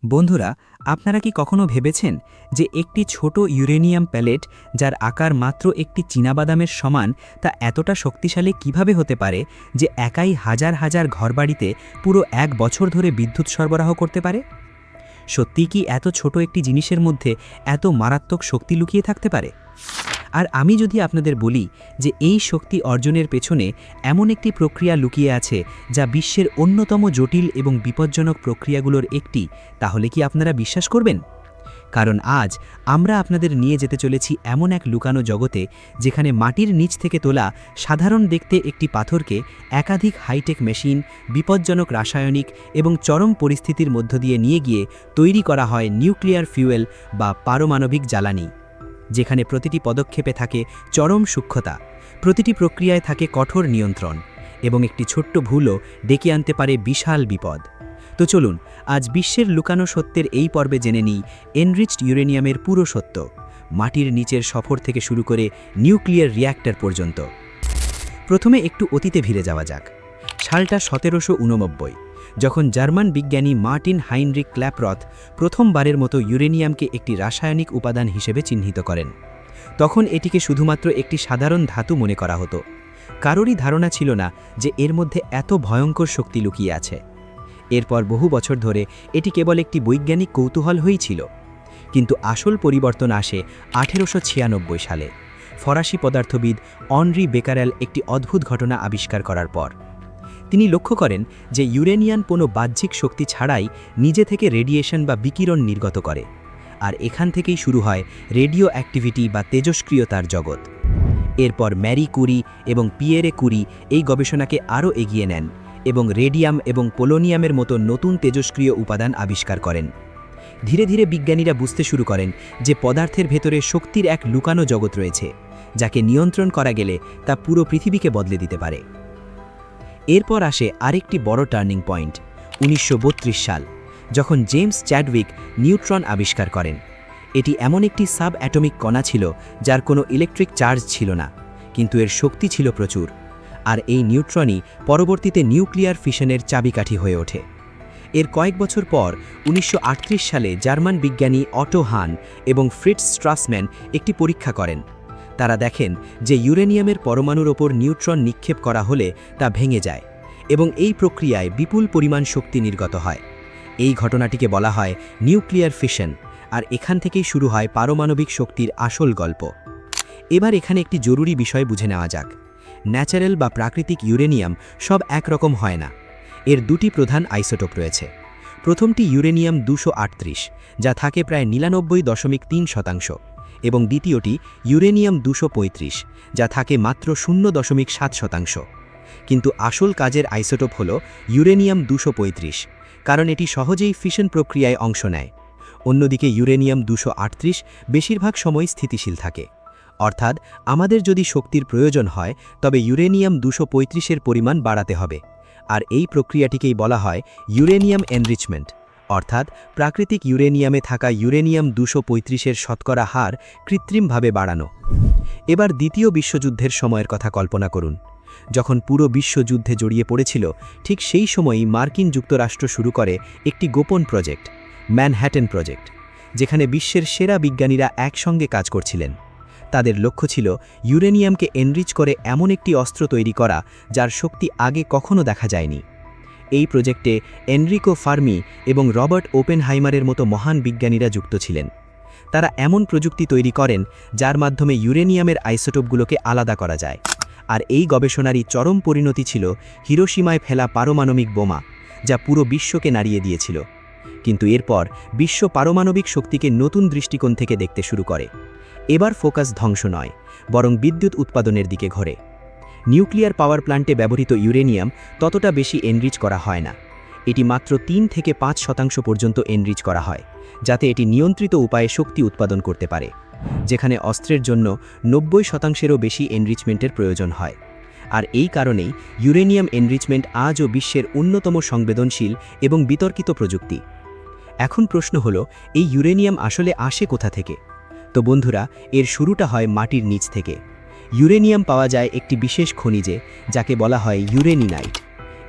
বন্ধুরা, আপনারা কি কখনো ভেবেছেন যে একটি ছোট ইউরেনিয়াম প্যালেট যার আকার মাত্র একটি চীনাবাদামের সমান তা এতটা শক্তিশালী কিভাবে হতে পারে যে একাই হাজার হাজার ঘরবাড়িতে পুরো 1 বছর ধরে বিদ্যুৎ সরবরাহ করতে পারে? সত্যিই কি এত ছোট একটি জিনিসের মধ্যে এত মারাত্মক শক্তি লুকিয়ে থাকতে পারে? আর আমি যদি আপনাদের বলি যে এই শক্তি অর্জনের পেছনে এমন একটি প্রক্রিয়া লুকিয়ে আছে যা বিশ্বের অন্যতম জটিল এবং বিপজ্জনক প্রক্রিয়াগুলোর একটি, তাহলে কি আপনারা বিশ্বাস করবেন? কারণ আজ আমরা আপনাদের নিয়ে যেতে চলেছি এমন এক লুকানো জগতে যেখানে মাটির নিচ থেকে তোলা সাধারণ দেখতে একটি পাথরকে একাধিক হাইটেক মেশিন, বিপজ্জনক রাসায়নিক এবং চরম পরিস্থিতির মধ্য দিয়ে নিয়ে গিয়ে তৈরি করা হয় নিউক্লিয়ার ফিউয়েল বা পারমাণবিক জ্বালানি, যেখানে প্রতিটি পদক্ষেপে থাকে চরম সূক্ষ্মতা, প্রতিটি প্রক্রিয়ায় থাকে কঠোর নিয়ন্ত্রণ এবং একটি ছোট্ট ভুলও ডেকে আনতে পারে বিশাল বিপদ। তো চলুন আজ বিশ্বের লুকানো সত্যের এই পর্বে জেনে নিই এনরিচড ইউরেনিয়ামের পুরো সত্য, মাটির নিচের সফর থেকে শুরু করে নিউক্লিয়ার রিয়্যাক্টর পর্যন্ত। প্রথমে একটু অতীতে ভিড়ে যাওয়া যাক। সালটা 1789, যখন জার্মান বিজ্ঞানী মার্টিন হাইনরিক ক্ল্যাপরথ প্রথমবারের মতো ইউরেনিয়ামকে একটি রাসায়নিক উপাদান হিসেবে চিহ্নিত করেন। তখন এটিকে শুধুমাত্র একটি সাধারণ ধাতু মনে করা হতো। কারোরই ধারণা ছিল না যে এর মধ্যে এত ভয়ঙ্কর শক্তি লুকিয়ে আছে। এরপর বহু বছর ধরে এটি কেবল একটি বৈজ্ঞানিক কৌতূহল হয়েই ছিল। কিন্তু আসল পরিবর্তন আসে 1896 সালে ফরাসি পদার্থবিদ অনরি বেকারেল একটি অদ্ভুত ঘটনা আবিষ্কার করার পর। তিনি লক্ষ্য করেন যে ইউরেনিয়াম কোনো বাহ্যিক শক্তি ছাড়াই নিজে থেকে রেডিয়েশন বা বিকিরণ নির্গত করে, আর এখান থেকেই শুরু হয় রেডিও অ্যাক্টিভিটি বা তেজস্ক্রিয়তার জগৎ। এরপর ম্যারি কুরি এবং পিয়েরে কুরি এই গবেষণাকে আরও এগিয়ে নেন এবং রেডিয়াম এবং পোলোনিয়ামের মতো নতুন তেজস্ক্রিয় উপাদান আবিষ্কার করেন। ধীরে ধীরে বিজ্ঞানীরা বুঝতে শুরু করেন যে পদার্থের ভেতরে শক্তির এক লুকানো জগৎ রয়েছে, যাকে নিয়ন্ত্রণ করা গেলে তা পুরো পৃথিবীকে বদলে দিতে পারে। এরপর আসে আরেকটি বড় টার্নিং পয়েন্ট, 1932 সাল, যখন জেমস চ্যাডউইক নিউট্রন আবিষ্কার করেন। এটি এমন একটি সাব অ্যাটমিক কণা ছিল যার কোনো ইলেকট্রিক চার্জ ছিল না, কিন্তু এর শক্তি ছিল প্রচুর। আর এই নিউট্রনই পরবর্তীতে নিউক্লিয়ার ফিশনের চাবিকাঠি হয়ে ওঠে। এর কয়েক বছর পর 1938 সালে জার্মান বিজ্ঞানী অটো হান এবং ফ্রিটজ স্ট্রাসম্যান একটি পরীক্ষা করেন। তারা দেখেন যে ইউরেনিয়ামের পরমাণুর ওপর নিউট্রন নিক্ষেপ করা হলে তা ভেঙে যায় এবং এই প্রক্রিয়ায় বিপুল পরিমাণ শক্তি নির্গত হয়। এই ঘটনাটিকে বলা হয় নিউক্লিয়ার ফিশন, আর এখান থেকেই শুরু হয় পারমাণবিক শক্তির আসল গল্প। এবার এখানে একটি জরুরি বিষয় বুঝে নেওয়া যাক। ন্যাচারাল বা প্রাকৃতিক ইউরেনিয়াম সব একরকম হয় না। এর দুটি প্রধান আইসোটোপ রয়েছে। প্রথমটি ইউরেনিয়াম 238, যা থাকে প্রায় 99.3%, এবং দ্বিতীয়টি ইউরেনিয়াম 235, যা থাকে মাত্র 0.7%। কিন্তু আসল কাজের আইসোটোপ হল ইউরেনিয়াম 235, কারণ এটি সহজেই ফিশন প্রক্রিয়ায় অংশ নেয়। অন্যদিকে ইউরেনিয়াম 238 বেশিরভাগ সময় স্থিতিশীল থাকে। অর্থাৎ আমাদের যদি শক্তির প্রয়োজন হয় তবে ইউরেনিয়াম 235-এর পরিমাণ বাড়াতে হবে, আর এই প্রক্রিয়াটিকেই বলা হয় ইউরেনিয়াম এনরিচমেন্ট, অর্থাৎ প্রাকৃতিক ইউরেনিয়ামে থাকা ইউরেনিয়াম 235-এর শতকরা হার কৃত্রিমভাবে বাড়ানো। এবার দ্বিতীয় বিশ্বযুদ্ধের সময়ের কথা কল্পনা করুন। যখন পুরো বিশ্বযুদ্ধে জড়িয়ে পড়েছিল, ঠিক সেই সময়ই মার্কিন যুক্তরাষ্ট্র শুরু করে একটি গোপন প্রজেক্ট, ম্যানহ্যাটন প্রজেক্ট, যেখানে বিশ্বের সেরা বিজ্ঞানীরা একসঙ্গে কাজ করছিলেন। তাদের লক্ষ্য ছিল ইউরেনিয়ামকে এনরিচ করে এমন একটি অস্ত্র তৈরি করা যার শক্তি আগে কখনো দেখা যায়নি। এই প্রজেক্টে এনরিকো ফার্মি এবং রবার্ট ওপেনহাইমারের মতো মহান বিজ্ঞানীরা যুক্ত ছিলেন। তারা এমন প্রযুক্তি তৈরি করেন যার মাধ্যমে ইউরেনিয়ামের আইসোটোপগুলোকে আলাদা করা যায়। আর এই গবেষণারই চরম পরিণতি ছিল হিরোশিমায় ফেলা পারমাণবিক বোমা, যা পুরো বিশ্বকে নাড়িয়ে দিয়েছিল। কিন্তু এরপর বিশ্ব পারমাণবিক শক্তিকে নতুন দৃষ্টিকোণ থেকে দেখতে শুরু করে। এবার ফোকাস ধ্বংস নয়, বরং বিদ্যুৎ উৎপাদনের দিকে ঘোরে। নিউক্লিয়ার পাওয়ার প্ল্যান্টে ব্যবহৃত ইউরেনিয়াম ততটা বেশি এনরিচ করা হয় না। এটি মাত্র 3 থেকে 5% পর্যন্ত এনরিচ করা হয়, যাতে এটি নিয়ন্ত্রিত উপায়ে শক্তি উৎপাদন করতে পারে, যেখানে অস্ত্রের জন্য 90%-এরও বেশি এনরিচমেন্টের প্রয়োজন হয়। আর এই কারণেই ইউরেনিয়াম এনরিচমেন্ট আজও বিশ্বের অন্যতম সংবেদনশীল এবং বিতর্কিত প্রযুক্তি। এখন প্রশ্ন হলো, এই ইউরেনিয়াম আসলে আসে কোথা থেকে? তো বন্ধুরা, এর শুরুটা হয় মাটির নিচ থেকে। ইউরেনিয়াম পাওয়া যায় একটি বিশেষ খনিজে, যাকে বলা হয় ইউরেনিনাইট।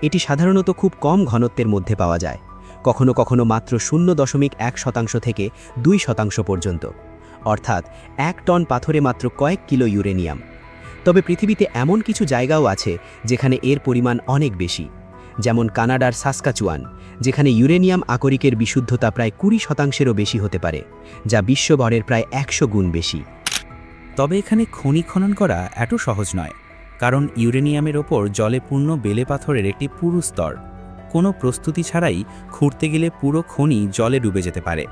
এটি সাধারণত খুব কম ঘনত্বের মধ্যে পাওয়া যায়, কখনো কখনো মাত্র 0.1% থেকে 2% পর্যন্ত, অর্থাৎ 1 টন পাথরে মাত্র কয়েক কিলো ইউরেনিয়াম। তবে পৃথিবীতে এমন কিছু জায়গাও আছে যেখানে এর পরিমাণ অনেক বেশি, যেমন কানাডার সাসকাচুয়ান, যেখানে ইউরেনিয়াম আকরিকের বিশুদ্ধতা প্রায় 20%-এরও বেশি হতে পারে, যা বিশ্বভরের প্রায় 100 গুণ বেশি। তবে এখানে খনি খনন করা এত সহজ নয়, কারণ ইউরেনিয়ামের ওপর জলে পূর্ণ বেলে পাথরের একটি পুরু স্তর। কোনো প্রস্তুতি ছাড়াই খুঁড়তে গেলে পুরো খনি জলে ডুবে যেতে পারে।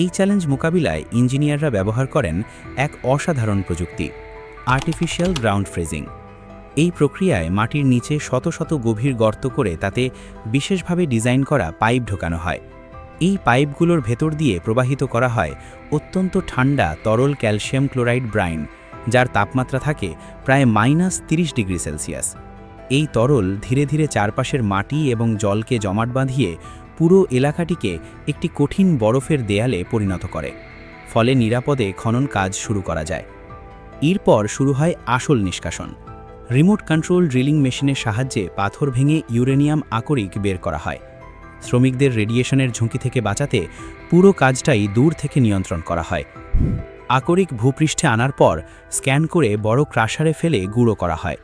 এই চ্যালেঞ্জ মোকাবিলায় ইঞ্জিনিয়াররা ব্যবহার করেন এক অসাধারণ প্রযুক্তি, আর্টিফিশিয়াল গ্রাউন্ড ফ্রেজিং। এই প্রক্রিয়ায় মাটির নিচে শত শত গভীর গর্ত করে তাতে বিশেষভাবে ডিজাইন করা পাইপ ঢোকানো হয়। এই পাইপগুলোর ভেতর দিয়ে প্রবাহিত করা হয় অত্যন্ত ঠান্ডা তরল ক্যালসিয়াম ক্লোরাইড ব্রাইন, যার তাপমাত্রা থাকে প্রায় -30 ডিগ্রি সেলসিয়াস। এই তরল ধীরে ধীরে চারপাশের মাটি এবং জলকে জমাট বাঁধিয়ে পুরো এলাকাটিকে একটি কঠিন বরফের দেয়ালে পরিণত করে, ফলে নিরাপদে খনন কাজ শুরু করা যায়। এরপর শুরু হয় আসল নিষ্কাশন। রিমোট কন্ট্রোল ড্রিলিং মেশিনের সাহায্যে পাথর ভেঙে ইউরেনিয়াম আকরিক বের করা হয়। শ্রমিকদের রেডিয়েশনের ঝুঁকি থেকে বাঁচাতে পুরো কাজটাই দূর থেকে নিয়ন্ত্রণ করা হয়। আকরিক ভূপৃষ্ঠে আনার পর স্ক্যান করে বড় ক্রাশারে ফেলে গুঁড়ো করা হয়।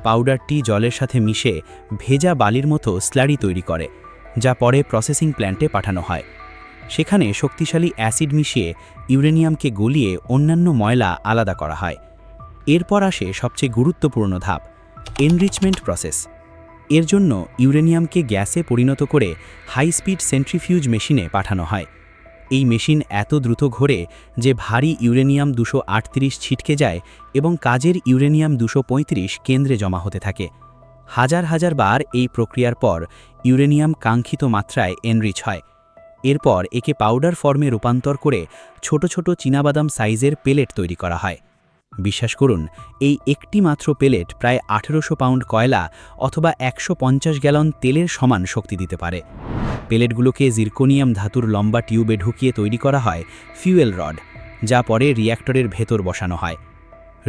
পাউডারটি জলের সাথে মিশে ভেজা বালির মতো স্লারি তৈরি করে, যা পরে প্রসেসিং প্ল্যান্টে পাঠানো হয়। সেখানে শক্তিশালী অ্যাসিড মিশিয়ে ইউরেনিয়ামকে গলিয়ে অন্যান্য ময়লা আলাদা করা হয়। এরপর আসে সবচেয়ে গুরুত্বপূর্ণ ধাপ, এনরিচমেন্ট প্রসেস। এর জন্য ইউরেনিয়ামকে গ্যাসে পরিণত করে হাই স্পিড সেন্ট্রিফিউজ মেশিনে পাঠানো হয়। এই মেশিন এত দ্রুত ঘোরে যে ভারী ইউরেনিয়াম 238 ছিটকে যায় এবং কাজের ইউরেনিয়াম 235 কেন্দ্রে জমা হতে থাকে। হাজার হাজার বার এই প্রক্রিয়ার পর ইউরেনিয়াম কাঙ্ক্ষিত মাত্রায় এনরিচ হয়। এরপর একে পাউডার ফর্মে রূপান্তর করে ছোট ছোট চীনাবাদাম সাইজের পেলেট তৈরি করা হয়। বিশ্বাস করুন, এই একটি মাত্র পেলেট প্রায় 1800 পাউন্ড কয়লা অথবা 150 গ্যালন তেলের সমান শক্তি দিতে পারে। পেলেটগুলোকে জিরকোনিয়াম ধাতুর লম্বা টিউবে ঢুকিয়ে তৈরি করা হয় ফিউয়েল রড, যা পরে রিঅ্যাক্টরের ভেতর বসানো হয়।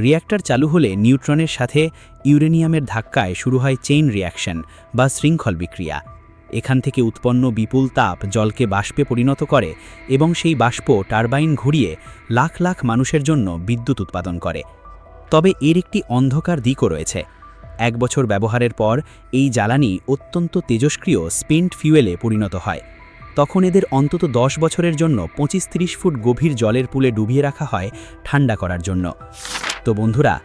রিঅ্যাক্টর চালু হলে নিউট্রনের সাথে ইউরেনিয়ামের ধাক্কায় শুরু হয় চেইন রিঅ্যাকশন বা শৃঙ্খল বিক্রিয়া। এখান থেকে উৎপন্ন বিপুল তাপ জলকে বাষ্পে পরিণত করে এবং সেই বাষ্প টারবাইন ঘুরিয়ে লাখ লাখ মানুষের জন্য বিদ্যুৎ উৎপাদন করে। তবে এর একটি অন্ধকার দিকও রয়েছে। 1 বছর ব্যবহারের পর এই জ্বালানি অত্যন্ত তেজস্ক্রিয় স্পেন্ট ফিউয়েলে পরিণত হয়। তখন এদের অন্তত 10 বছরের জন্য 25-30 ফুট গভীর জলের পুলে ডুবিয়ে রাখা হয় ঠান্ডা করার জন্য। তো বন্ধুরা,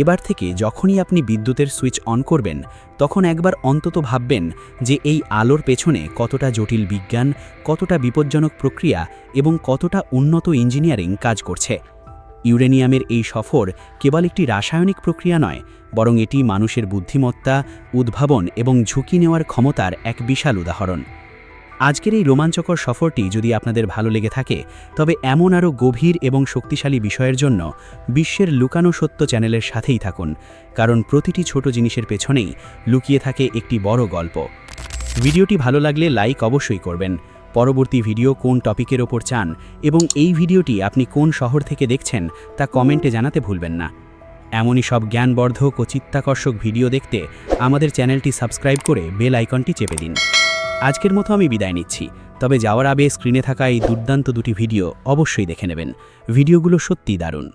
এবার থেকে যখনই আপনি বিদ্যুতের সুইচ অন করবেন, তখন একবার অন্তত ভাববেন যে এই আলোর পেছনে কতটা জটিল বিজ্ঞান, কতটা বিপজ্জনক প্রক্রিয়া এবং কতটা উন্নত ইঞ্জিনিয়ারিং কাজ করছে। ইউরেনিয়ামের এই সফর কেবল একটি রাসায়নিক প্রক্রিয়া নয়, বরং এটি মানুষের বুদ্ধিমত্তা, উদ্ভাবন এবং ঝুঁকি নেওয়ার ক্ষমতার এক বিশাল উদাহরণ। আজকের এই রোমাঞ্চকর সফরটি যদি আপনাদের ভালো লেগে থাকে, তবে এমন আরও গভীর এবং শক্তিশালী বিষয়ের জন্য বিশ্বের লুকানো সত্য চ্যানেলের সাথেই থাকুন, কারণ প্রতিটি ছোট জিনিসের পেছনেই লুকিয়ে থাকে একটি বড় গল্প। ভিডিওটি ভালো লাগলে লাইক অবশ্যই করবেন। পরবর্তী ভিডিও কোন টপিকের ওপর চান এবং এই ভিডিওটি আপনি কোন শহর থেকে দেখছেন তা কমেন্টে জানাতে ভুলবেন না। এমনই সব জ্ঞানবর্ধক ও চিত্তাকর্ষক ভিডিও দেখতে আমাদের চ্যানেলটি সাবস্ক্রাইব করে বেল আইকনটি চেপে দিন। আজকের মতো আমি বিদায় নিচ্ছি, তবে যাওয়ার আগে স্ক্রিনে থাকা এই দুর্দান্ত দুটি ভিডিও অবশ্যই দেখে নেবেন। ভিডিওগুলো সত্যিই দারুণ।